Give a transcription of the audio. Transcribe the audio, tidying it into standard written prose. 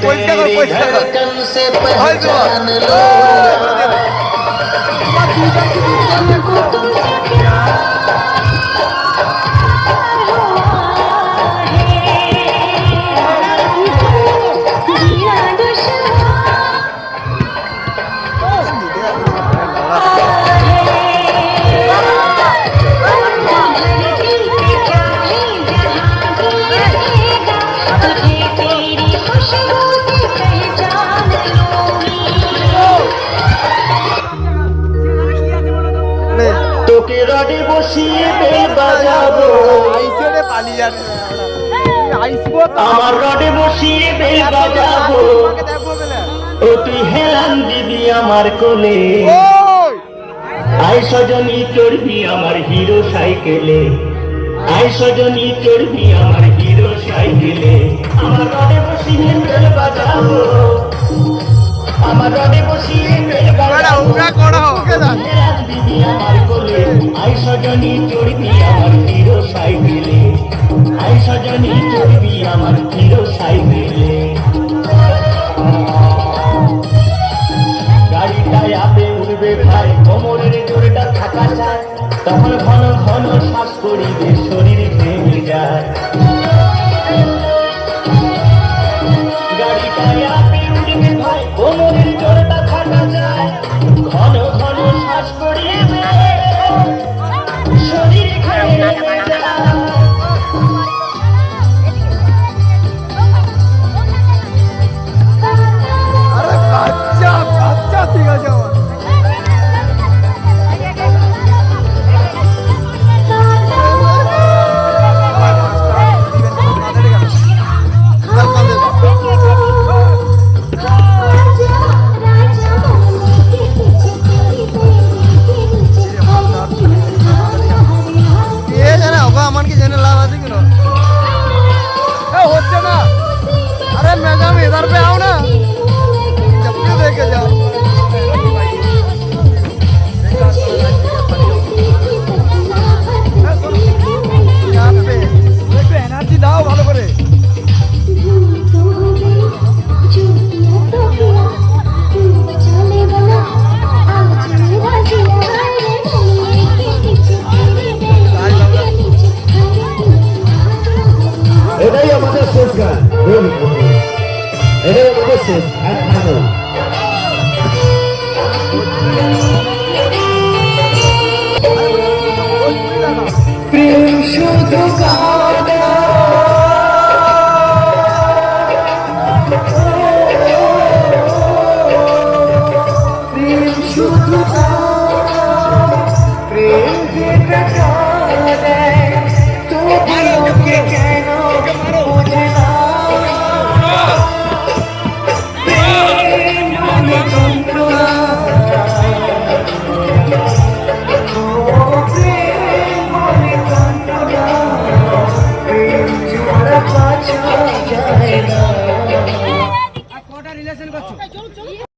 धड़कन से पहचान लो তোকে রডে বসিয়ে বেল বাজাবো আমার রডে বসিয়ে বেল বাজাবো ও তুই হেলান দিবি আমার কোলে আয় সজনী চড়বি আমার হিরো সাইকেলে আয় সজনী চড়বি আমার হিরো সাইকেলে আমার রডে বসিয়ে বেল বাজাবো আমার রডে বসিয়ে বেল বাজাবো হেলান দিবি আমার কোলে আয় সজনী চড়বি আমার হিরো সাইকেলে আয় সজনী চড়বি আমার হিরো সাইকেলে গাড়িটায় আপে উঠবে ভাই কোমরের জোরটা থাকা চায় তখন ঘন ঘন শ্বাস করিবে শরীর ভেঙে যায়